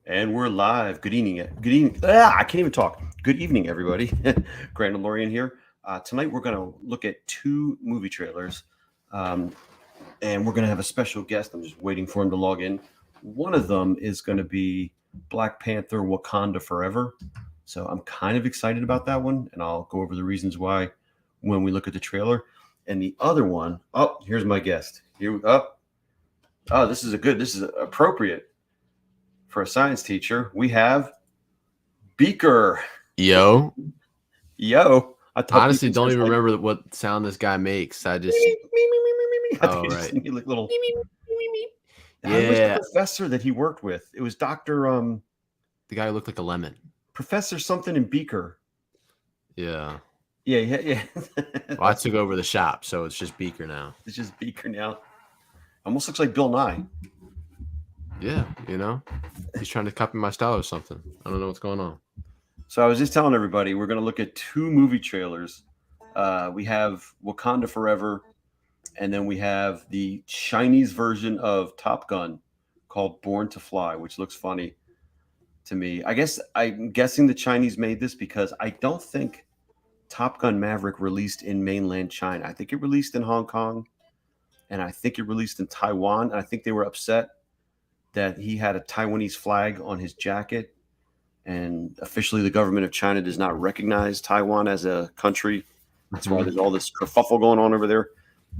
And we're live. Good evening. Good evening. I can't even talk. Good evening, everybody. Grand DeLorean here. Tonight we're going to look at two movie trailers, and we're going to have a special guest. I'm just waiting for him to log in. One of them is going to be Black Panther: Wakanda Forever. So I'm kind of excited about that one, and I'll go over the reasons why when we look at the trailer. And the other one, here's my guest. This is appropriate for a science teacher. We have Beaker. Yo. I honestly don't even remember what sound this guy makes. I just right. Like little yeah. Who was the professor that he worked with? It was Dr. The guy who looked like a lemon. Professor something in Beaker. Yeah. Well, I took over the shop, so it's just Beaker now. It's just Beaker now. Almost looks like Bill Nye. Yeah, he's trying to copy my style or something. I don't know what's going on. So I was just telling everybody we're going to look at two movie trailers. We have Wakanda Forever, and then we have the Chinese version of Top Gun called Born to Fly, which looks funny to me. I'm guessing the Chinese made this because I don't think Top Gun Maverick released in mainland China. I think it released in Hong Kong, and I think it released in Taiwan. And I think they were upset that he had a Taiwanese flag on his jacket, and officially the government of China does not recognize Taiwan as a country. That's why there's all this kerfuffle going on over there.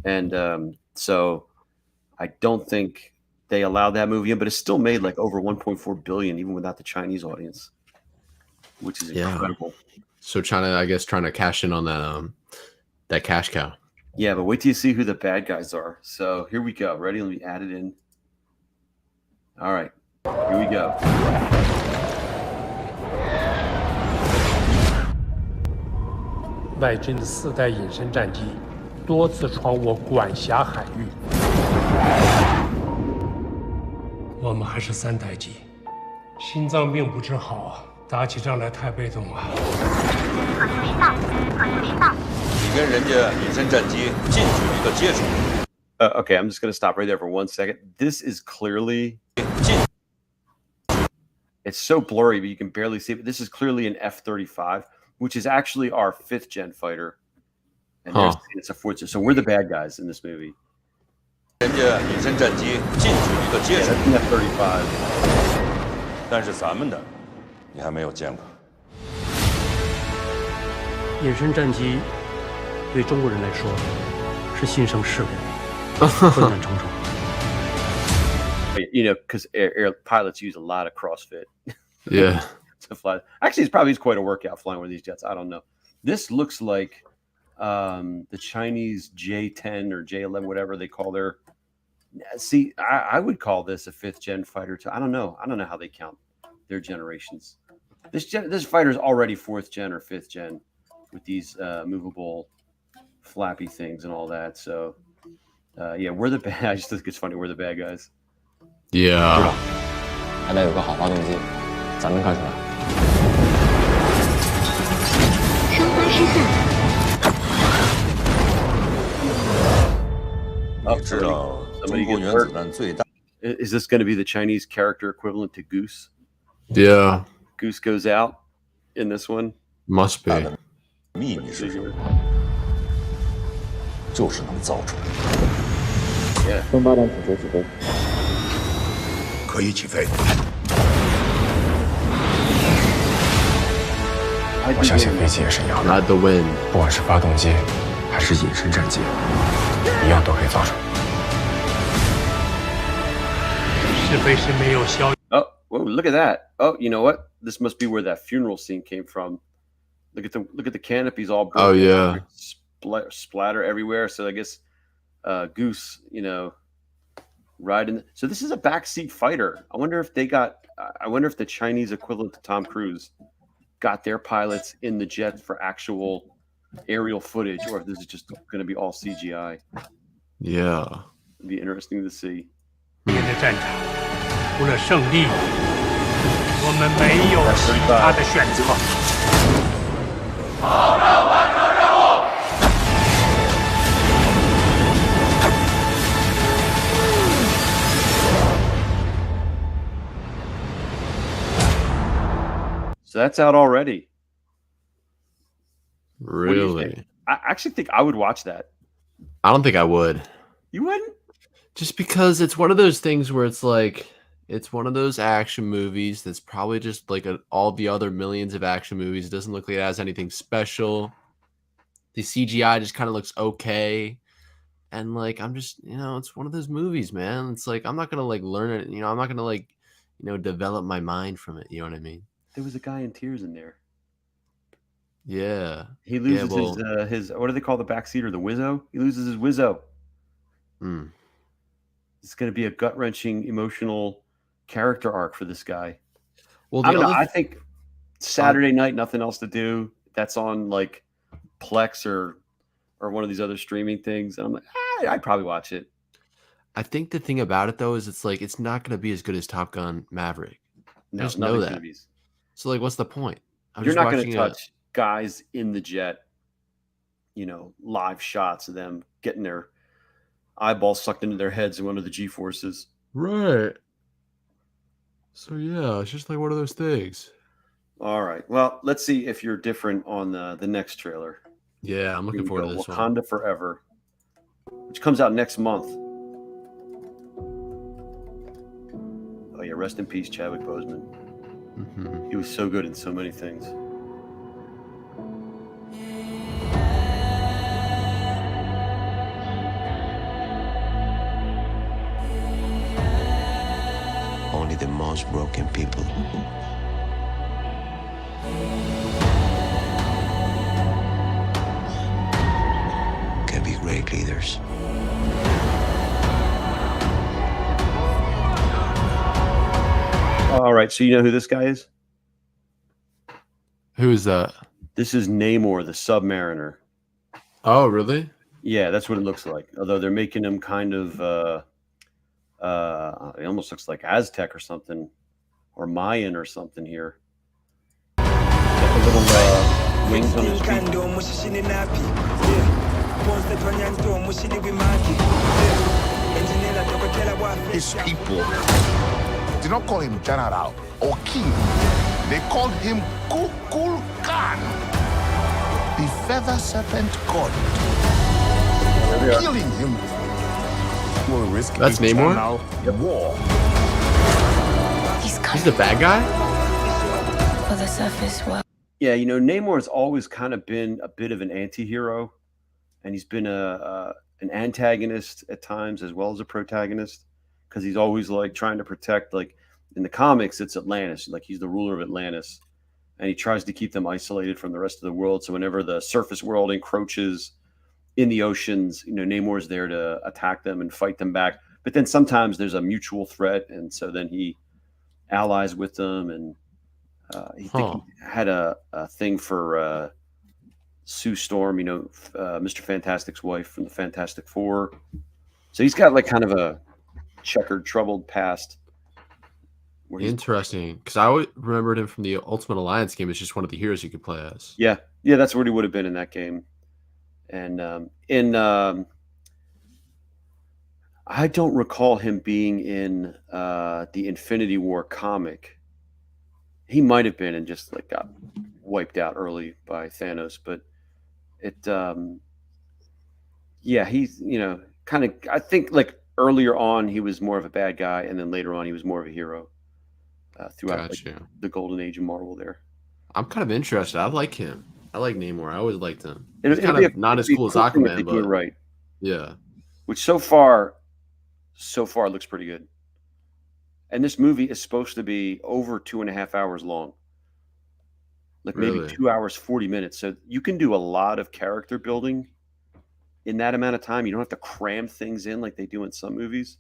And so I don't think they allowed that movie in, but it's still made like over 1.4 billion, even without the Chinese audience, which is incredible. So China, I guess, trying to cash in on that cash cow. Yeah, but wait till you see who the bad guys are. So here we go. Ready? Let me add it in. All right, here we go. 外军的4代隐身战机多次闯我管辖海域，我们还是3代机，心脏病不治好，打起仗来太被动了。你跟人家隐身战机近距离的接触。Okay, I'm just going to stop right there for 1 second. This is clearly... It's so blurry, but you can barely see it. But this is clearly an F-35, which is actually our 5th gen fighter. And it's a 4th gen. So we're the bad guys in this movie. Yeah, that's an F-35. 但是咱们的你还没有见过。隐身战机对中国人来说是新生事物，困难重重。Because air pilots use a lot of CrossFit. Yeah. To fly. Actually, it's quite a workout flying one of these jets. I don't know. This looks like the Chinese J-10 or J-11, whatever they call their. See, I would call this a 5th gen fighter too. I don't know how they count their generations. This fighter is already 4th gen or 5th gen with these movable flappy things and all that. So we're the bad. I just think it's funny. We're the bad guys. Yeah. 还得有个好发动机，咱能看出来。生发失散。你知道中国原子弹最大 Is this going to be the Chinese character equivalent to Goose? Yeah. Goose goes out in this one. Must be. 秘密是什么？就是能造出来。生发弹请求起飞。可以起飞。我相信飞机也是一样的， Not the wind. 不管是发动机还是隐身战机，一样都可以造成。是非是没有消。 Oh, whoa, look at that. Oh, you know what? This must be where that funeral scene came from. Look at the canopies all broken. Oh, yeah. Splatter everywhere. So I guess Goose, riding. So this is a backseat fighter. I wonder if the Chinese equivalent to Tom Cruise got their pilots in the jet for actual aerial footage, or if this is just going to be all CGI. Yeah. It'd be interesting to see. 面对战场，除了胜利，我们没有其他的选择。保证完成任务。So that's out already. What do you think? Really? I actually think I would watch that. I don't think I would. You wouldn't? Just because it's one of those things where it's like it's one of those action movies that's probably just like all the other millions of action movies. It doesn't look like it has anything special. The CGI just kind of looks okay. And like I'm just, it's one of those movies, man. It's like I'm not gonna like learn it, I'm not gonna like, develop my mind from it. You know what I mean? There was a guy in tears in there. Yeah. He Yeah, loses well, his what do they call the backseater? The Wizzo? He loses his Wizzo. mm. It's going to be a gut wrenching, emotional character arc for this guy. Well, I the don't know. other I think Saturday night, nothing else to do. That's on like Plex or one of these other streaming things. And I'm like, I'd probably watch it. I think the thing about it though is it's like it's not going to be as good as Top Gun Maverick. No, I just know nothing's that. going to be. So like, what's the point? I'm You're just not going to watching touch guys in the jet. Live shots of them getting their eyeballs sucked into their heads in one of the G-forces. right. So yeah, it's just like one of those things. All right. Well, let's see if you're different on the next trailer. Yeah, I'm Here looking we forward go. to this one. Wakanda Forever, which comes out next month. Oh yeah, rest in peace, Chadwick Boseman. Mhm. He was so good in so many things. Only the most broken people can be great leaders. All right, so you know who this guy is? Who is that? This is Namor, the Submariner. Oh, really? Yeah, that's what it looks like. Although they're making him kind of, it almost looks like Aztec or something, or Mayan or something here. Got the little wings on his feet. His people did not call him general or king. They called him Kukul Khan, the feather serpent god. Killing him will risk That's Namor? eternal war. He's the bad guy? For the surface world. Yeah, Namor's always kind of been a bit of an anti-hero, and he's been an antagonist at times as well as a protagonist, because he's always like trying to protect, like in the comics, it's Atlantis, like he's the ruler of Atlantis, and he tries to keep them isolated from the rest of the world. So whenever the surface world encroaches in the oceans, Namor's there to attack them and fight them back. But then sometimes there's a mutual threat, and so then he allies with them, and he had a thing for Sue Storm, Mr. Fantastic's wife from the Fantastic Four. So he's got like kind of a checkered, troubled past. Interesting, because I always remembered him from the Ultimate Alliance game. It's just one of the heroes you could play as. Yeah, that's what he would have been in that game. And I don't recall him being in the Infinity War comic. He might have been and just like got wiped out early by Thanos, but he's kind of, I think like earlier on he was more of a bad guy, and then later on he was more of a hero throughout the golden age of Marvel there. I'm kind of interested. I like him. I like Namor. I always liked him. He's kind of not as cool as Aquaman, but right. Yeah. Which so far looks pretty good. And this movie is supposed to be over 2.5 hours long. Like maybe 2 hours, 40 minutes. So you can do a lot of character building in that amount of time. You don't have to cram things in like they do in some movies.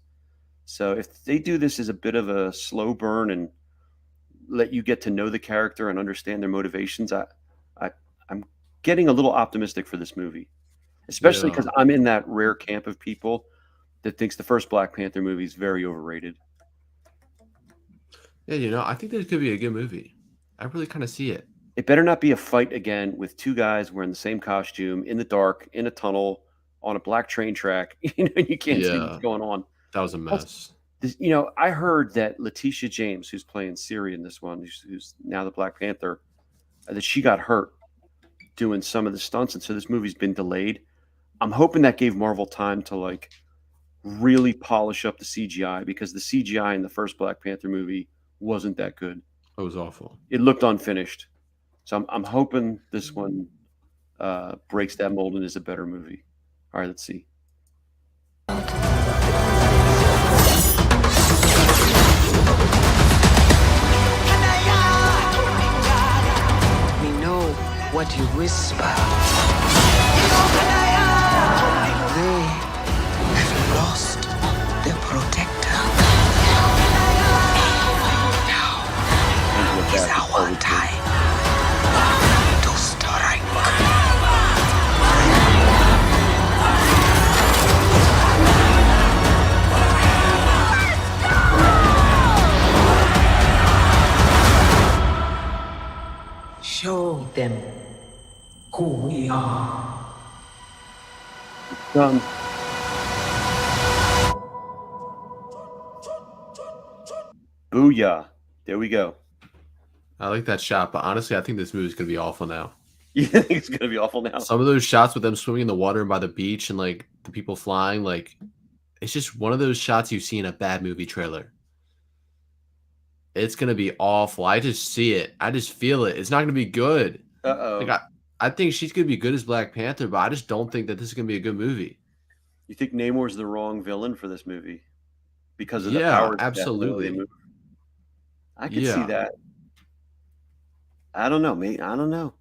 So if they do this as a bit of a slow burn and let you get to know the character and understand their motivations, I'm getting a little optimistic for this movie, especially because I'm in that rare camp of people that thinks the first Black Panther movie is very overrated. Yeah, I think this could be a good movie. I really kind of see it. It better not be a fight again with two guys wearing the same costume in the dark, in a tunnel, on a black train track. You can't see what's going on. That was a mess. I heard that Letitia James, who's playing Siri in this one, who's now the Black Panther, that she got hurt doing some of the stunts, and so this movie's been delayed. I'm hoping that gave Marvel time to like really polish up the CGI because the CGI in the first Black Panther movie wasn't that good. It was awful. It looked unfinished. So I'm hoping this one breaks that mold and is a better movie. All right, let's see. We know what you whisper. They have lost their protector. Now is our time to strike. Show them who we are. Done. Booyah. There we go. I like that shot, but honestly, I think this movie's gonna be awful now. You think it's going to be awful now? Some of those shots with them swimming in the water and by the beach and like the people flying, like it's just one of those shots you see in a bad movie trailer. It's gonna be awful. I just see it. I just feel it. It's not gonna be good. Uh-oh. Like I think she's gonna be good as Black Panther, but I just don't think that this is gonna be a good movie. You think Namor's the wrong villain for this movie? Because of the Yeah, powers. absolutely. I could see that. I don't know, mate. I don't know.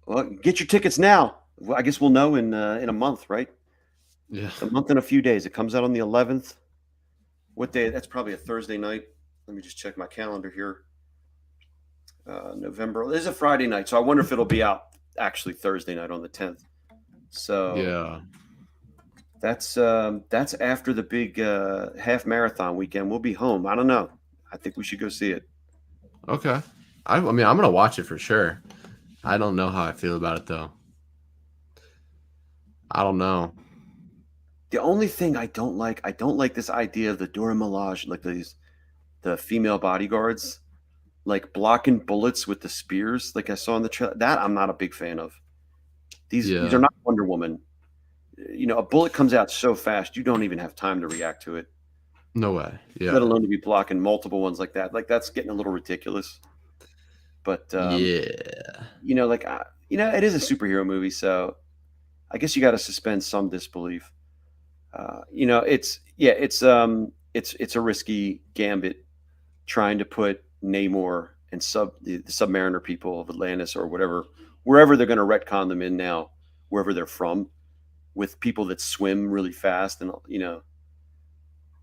Well, get your tickets now. Well, I guess we'll know in a month, right? Yeah. A month and a few days. It comes out on the 11th. What day? That's probably a Thursday night. Let me just check my calendar here. November. This is a Friday night, so I wonder if it'll be out actually Thursday night on the 10th. So Yeah. that's after the big half marathon weekend. We'll be home. I don't know. I think we should go see it. Okay. I mean, I'm gonna watch it for sure. I don't know how I feel about it though. I don't know. The only thing I don't like this idea of the Dora Milaje, like the female bodyguards, like blocking bullets with the spears, like I saw in the trailer. That I'm not a big fan of. These are not Wonder Woman. A bullet comes out so fast, you don't even have time to react to it. No way. Yeah. Let alone to be blocking multiple ones like that. Like that's getting a little ridiculous. But yeah. it is a superhero movie, so I guess you got to suspend some disbelief. It's a risky gambit trying to put Namor and the Submariner people of Atlantis or wherever they're going to retcon them in now, wherever they're from, with people that swim really fast and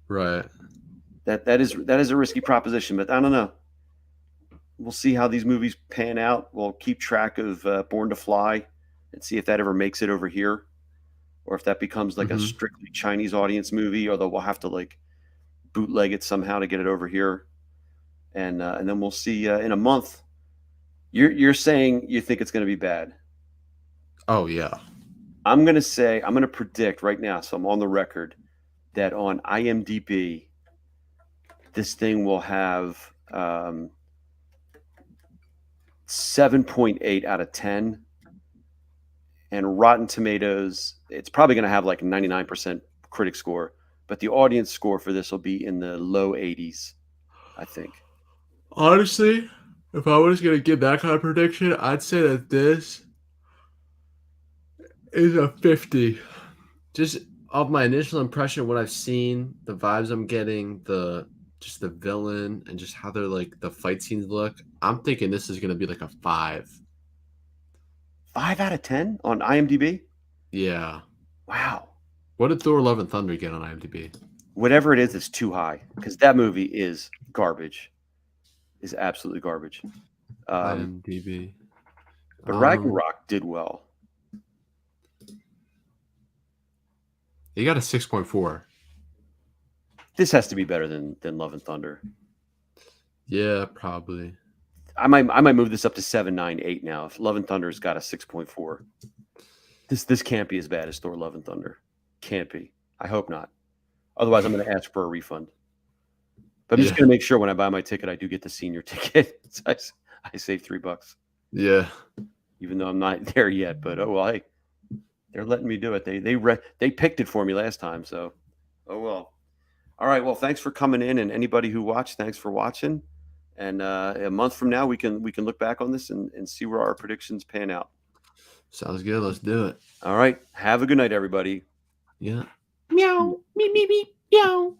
Right. that is a risky proposition, but I don't know. We'll see how these movies pan out. We'll keep track of Born to Fly and see if that ever makes it over here, or if that becomes like a strictly Chinese audience movie, or we'll have to like bootleg it somehow to get it over here, and then we'll see in a month. You're saying you think it's going to be bad? Oh yeah. I'm going to predict right now, so I'm on the record, that on IMDb, this thing will have 7.8 out of 10. And Rotten Tomatoes, it's probably going to have like 99% critic score, but the audience score for this will be in the low 80s, I think. Honestly, if I was going to give that kind of prediction, I'd say that this is a 50. Just of my initial impression, what I've seen, the vibes I'm getting, the villain, and just how they're like the fight scenes look, I'm thinking this is going to be like a 5. 5 out of 10 on IMDb? Yeah. Wow. What did Thor: Love and Thunder get on IMDb? Whatever it is too high, because that movie is garbage. Is absolutely garbage. IMDb. But Ragnarok did well. He got a 6.4. This has to be better than Love and Thunder. Yeah, probably. I might move this up to 7, 9, 8 now. If Love and Thunder's got a 6.4, this can't be as bad as Thor: Love and Thunder. Can't be. I hope not. Otherwise, I'm going to ask for a refund. But I'm just going to make sure when I buy my ticket, I do get the senior ticket. So I save $3. Yeah. Even though I'm not there yet. But oh well, hey, they're letting me do it. They picked it for me last time. So oh well. All right. Well, thanks for coming in, and anybody who watched, thanks for watching. And a month from now, we can look back on this and see where our predictions pan out. Sounds good. Let's do it. All right. Have a good night, everybody. Yeah. Meow. Meep, meep, meep. Meow.